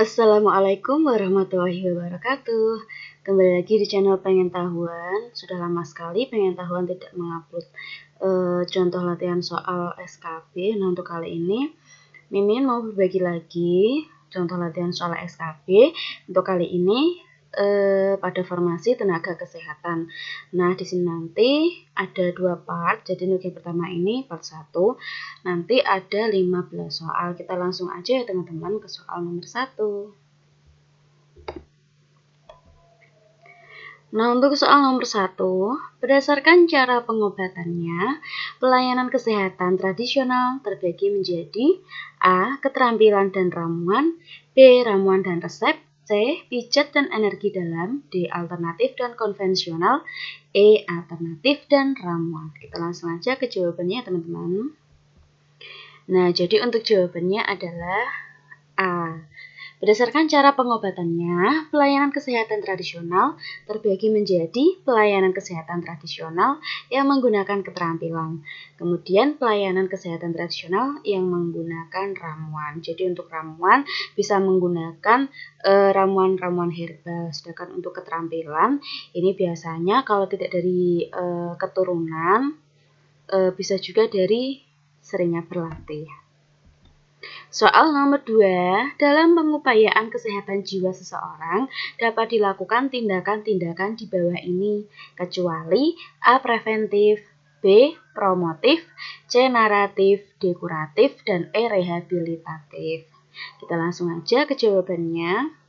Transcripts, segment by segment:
Assalamualaikum warahmatullahi wabarakatuh. Kembali lagi di channel Pengen Tahuan. Sudah lama sekali Pengen Tahuan tidak mengupload contoh latihan soal SKP. Nah, untuk kali ini Mimin mau berbagi lagi contoh latihan soal SKP. Untuk kali ini pada formasi tenaga kesehatan. Nah, di sini nanti ada 2 part. Jadi untuk yang pertama ini part 1. Nanti ada 15 soal. Kita langsung aja ya teman-teman ke soal nomor 1. Nah, untuk soal nomor 1, berdasarkan cara pengobatannya, pelayanan kesehatan tradisional terbagi menjadi A. Keterampilan dan ramuan, B. Ramuan dan resep, C. Pijat dan energi dalam, D. Alternatif dan konvensional, E. Alternatif dan ramuan. Kita langsung aja ke jawabannya teman-teman. Nah, jadi untuk jawabannya adalah A. Berdasarkan cara pengobatannya, pelayanan kesehatan tradisional terbagi menjadi pelayanan kesehatan tradisional yang menggunakan keterampilan. Kemudian pelayanan kesehatan tradisional yang menggunakan ramuan. Jadi untuk ramuan bisa menggunakan ramuan-ramuan herbal. Sedangkan untuk keterampilan ini biasanya kalau tidak dari keturunan bisa juga dari seringnya berlatih. Soal nomor 2, dalam pengupayaan kesehatan jiwa seseorang dapat dilakukan tindakan-tindakan di bawah ini, kecuali A. Preventif, B. Promotif, C. Naratif, D. Kuratif, dan E. Rehabilitatif. Kita langsung aja ke jawabannya.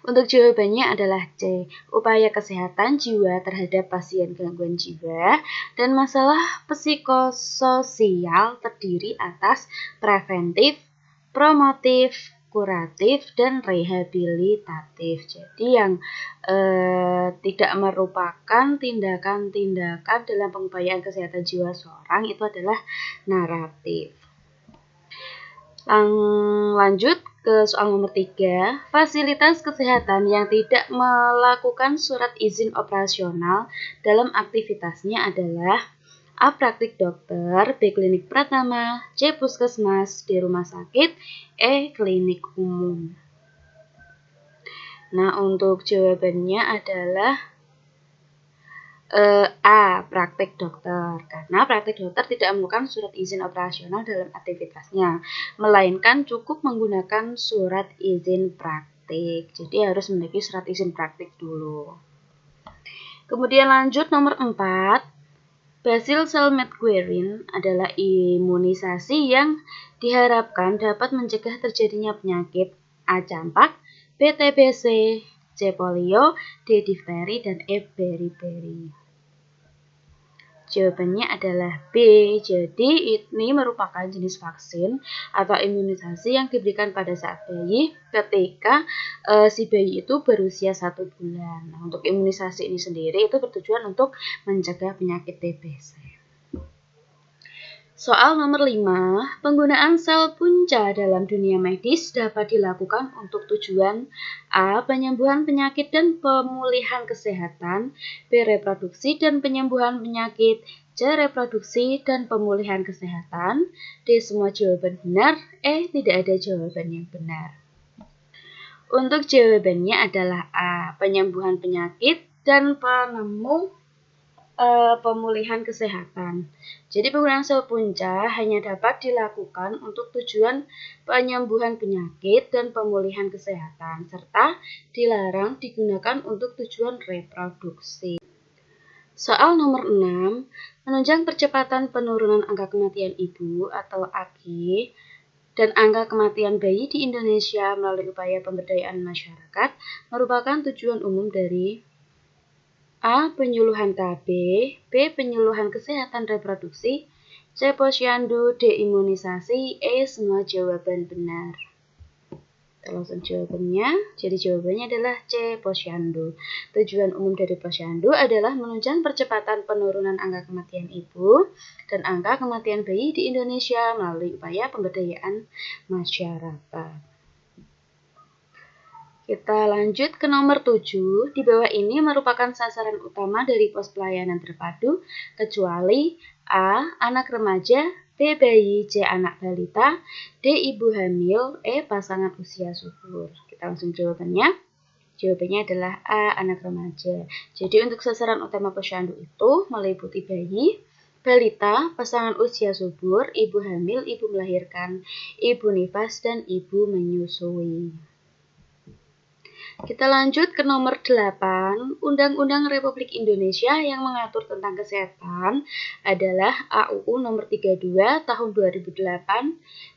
Untuk jawabannya adalah C. Upaya kesehatan jiwa terhadap pasien gangguan jiwa dan masalah psikososial terdiri atas preventif, promotif, kuratif, dan rehabilitatif. Jadi yang tidak merupakan tindakan-tindakan dalam pengupayaan kesehatan jiwa seorang itu adalah naratif. Lanjut ke soal nomor 3, fasilitas kesehatan yang tidak melakukan surat izin operasional dalam aktivitasnya adalah A. Praktik dokter, B. Klinik Pratama, C. Puskesmas, D. Rumah sakit, E. Klinik umum. Nah, untuk jawabannya adalah A. Praktik dokter, karena praktik dokter tidak memerlukan surat izin operasional dalam aktivitasnya, melainkan cukup menggunakan surat izin praktik. Jadi harus memiliki surat izin praktik dulu. Kemudian lanjut nomor 4, Basil Salmeterol adalah imunisasi yang diharapkan dapat mencegah terjadinya penyakit A. Campak, B. TBC, C. Polio, D. Difteri, dan E. Beriberi. Jawabannya adalah B. Jadi ini merupakan jenis vaksin atau imunisasi yang diberikan pada saat bayi ketika si bayi itu berusia 1 bulan. Nah, untuk imunisasi ini sendiri itu bertujuan untuk mencegah penyakit TBC. Soal nomor 5, penggunaan sel punca dalam dunia medis dapat dilakukan untuk tujuan A. Penyembuhan penyakit dan pemulihan kesehatan, B. Reproduksi dan penyembuhan penyakit, C. Reproduksi dan pemulihan kesehatan, D. Semua jawaban benar, E. Tidak ada jawaban yang benar. Untuk jawabannya adalah A. Penyembuhan penyakit dan pemulihan kesehatan. Jadi penggunaan sel punca hanya dapat dilakukan untuk tujuan penyembuhan penyakit dan pemulihan kesehatan, serta dilarang digunakan untuk tujuan reproduksi. Soal nomor 6, menunjang percepatan penurunan angka kematian ibu atau AK dan angka kematian bayi di Indonesia melalui upaya pemberdayaan masyarakat merupakan tujuan umum dari A. Penyuluhan KB, B. Penyuluhan kesehatan reproduksi, C. Posyandu, D. Imunisasi, E. Semua jawaban benar. Kita langsung jawabannya. Jadi jawabannya adalah C. Posyandu. Tujuan umum dari posyandu adalah menunjang percepatan penurunan angka kematian ibu dan angka kematian bayi di Indonesia melalui upaya pemberdayaan masyarakat. Kita lanjut ke nomor 7. Di bawah ini merupakan sasaran utama dari pos pelayanan terpadu, kecuali A. Anak remaja, B. Bayi, C. Anak balita, D. Ibu hamil, E. Pasangan usia subur. Kita langsung jawabannya. Jawabannya adalah A. Anak remaja. Jadi untuk sasaran utama posyandu itu meliputi bayi, balita, pasangan usia subur, ibu hamil, ibu melahirkan, ibu nifas, dan ibu menyusui. Kita lanjut ke nomor 8. Undang-Undang Republik Indonesia yang mengatur tentang kesehatan adalah AUU nomor 32 tahun 2008,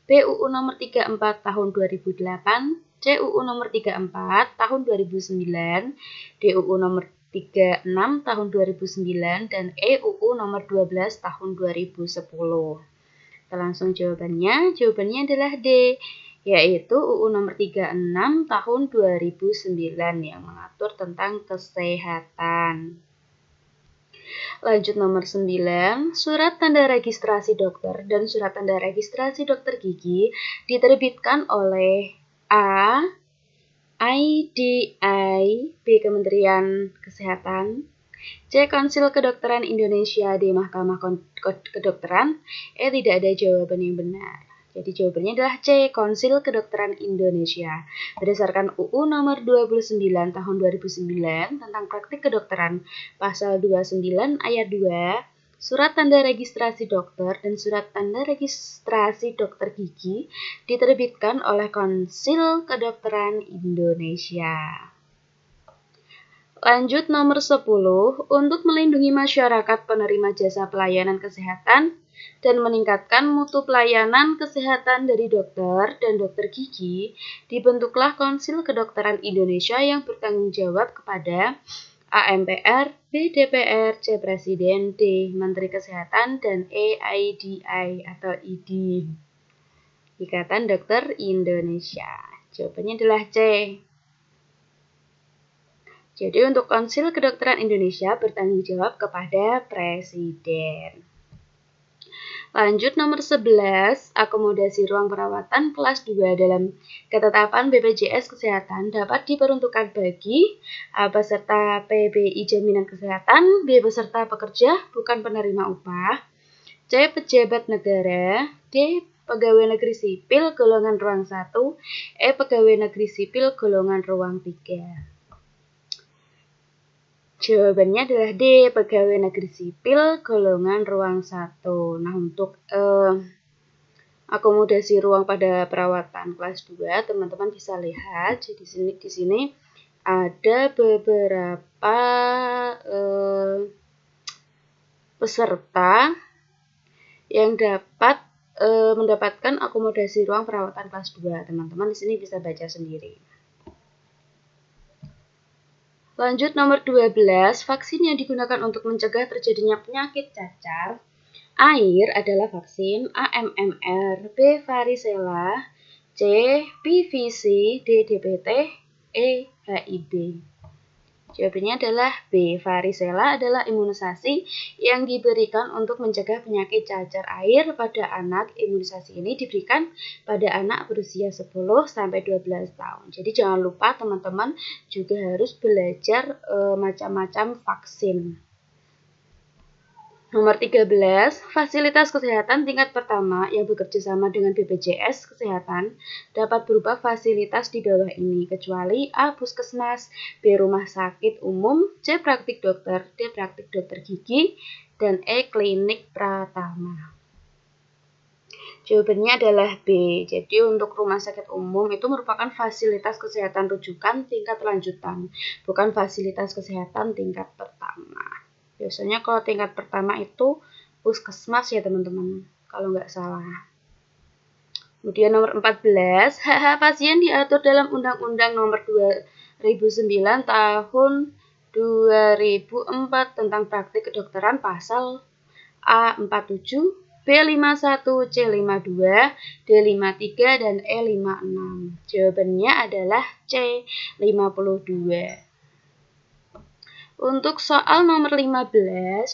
BUU nomor 34 tahun 2008, CUU nomor 34 tahun 2009, DUU nomor 36 tahun 2009, dan EUU nomor 12 tahun 2010. Kita langsung jawabannya. Jawabannya adalah D, yaitu UU nomor 36 tahun 2009 yang mengatur tentang kesehatan. Lanjut nomor 9, surat tanda registrasi dokter dan surat tanda registrasi dokter gigi diterbitkan oleh A. IDI, B. Kementerian Kesehatan, C. Konsil Kedokteran Indonesia, D. Mahkamah Kedokteran, E. Tidak ada jawaban yang benar. Jadi jawabannya adalah C. Konsil Kedokteran Indonesia. Berdasarkan UU nomor 29 tahun 2009 tentang praktik kedokteran pasal 29 ayat 2, surat tanda registrasi dokter dan surat tanda registrasi dokter gigi diterbitkan oleh Konsil Kedokteran Indonesia. Lanjut nomor 10, untuk melindungi masyarakat penerima jasa pelayanan kesehatan dan meningkatkan mutu pelayanan kesehatan dari dokter dan dokter gigi, dibentuklah Konsil Kedokteran Indonesia yang bertanggung jawab kepada A. MPR, B. DPR, C. Presiden, D. Menteri Kesehatan, dan E. IDI atau ID. Ikatan Dokter Indonesia. Jawabannya adalah C. Jadi untuk Konsil Kedokteran Indonesia bertanggung jawab kepada Presiden. Lanjut nomor 11, akomodasi ruang perawatan kelas 2 dalam ketetapan BPJS Kesehatan dapat diperuntukkan bagi A. Peserta PBI Jaminan Kesehatan, B. Peserta pekerja bukan penerima upah, C. Pejabat negara, D. Pegawai negeri sipil golongan ruang 1, E. Pegawai negeri sipil golongan ruang 3. Jawabannya adalah D. Pegawai negeri sipil golongan ruang 1. Nah, untuk akomodasi ruang pada perawatan kelas 2, teman-teman bisa lihat di sini ada beberapa peserta yang dapat mendapatkan akomodasi ruang perawatan kelas 2. Teman-teman di sini bisa baca sendiri. Lanjut nomor 12, vaksin yang digunakan untuk mencegah terjadinya penyakit cacar air adalah vaksin A. MMR, B. Varicella, C. PVC, D. DPT, E. HIB. Jawabannya adalah B. Varicella adalah imunisasi yang diberikan untuk mencegah penyakit cacar air pada anak. Imunisasi ini diberikan pada anak berusia 10 sampai 12 tahun. Jadi jangan lupa teman-teman juga harus belajar macam-macam vaksin. Nomor 13, fasilitas kesehatan tingkat pertama yang bekerja sama dengan BPJS Kesehatan dapat berupa fasilitas di bawah ini, kecuali A. Puskesmas, B. Rumah sakit umum, C. Praktik dokter, D. Praktik dokter gigi, dan E. Klinik Pratama. Jawabannya adalah B. Jadi untuk rumah sakit umum itu merupakan fasilitas kesehatan rujukan tingkat lanjutan, bukan fasilitas kesehatan tingkat pertama. Biasanya kalau tingkat pertama itu puskesmas ya teman-teman, kalau nggak salah. Kemudian nomor 14, hak-hak pasien diatur dalam Undang-Undang nomor 2009 tahun 2004 tentang praktik kedokteran pasal A47, B51, C52, D53, dan E56. Jawabannya adalah C52. Untuk soal nomor 15,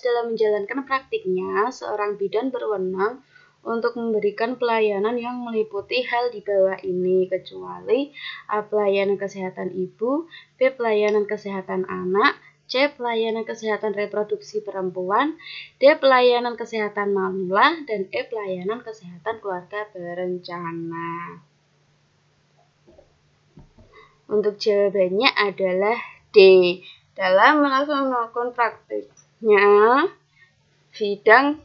dalam menjalankan praktiknya, seorang bidan berwenang untuk memberikan pelayanan yang meliputi hal di bawah ini, kecuali A. Pelayanan kesehatan ibu, B. Pelayanan kesehatan anak, C. Pelayanan kesehatan reproduksi perempuan, D. Pelayanan kesehatan manula, dan E. Pelayanan kesehatan keluarga berencana. Untuk jawabannya adalah D. Dalam melakukan praktiknya, bidang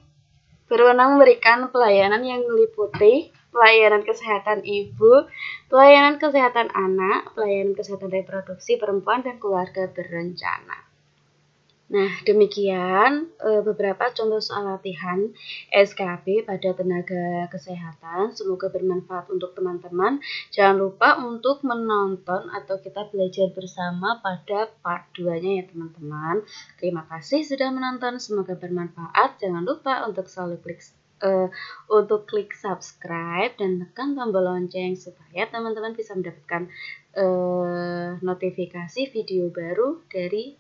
berwenang memberikan pelayanan yang meliputi pelayanan kesehatan ibu, pelayanan kesehatan anak, pelayanan kesehatan reproduksi perempuan, dan keluarga berencana. Nah, demikian beberapa contoh soal latihan SKB pada tenaga kesehatan. Semoga bermanfaat untuk teman-teman. Jangan lupa untuk menonton atau kita belajar bersama pada part 2-nya ya teman-teman. Terima kasih sudah menonton. Semoga bermanfaat. Jangan lupa untuk selalu klik subscribe dan tekan tombol lonceng supaya teman-teman bisa mendapatkan notifikasi video baru dari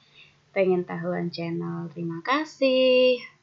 Pengen Tahuan Channel. Terima kasih.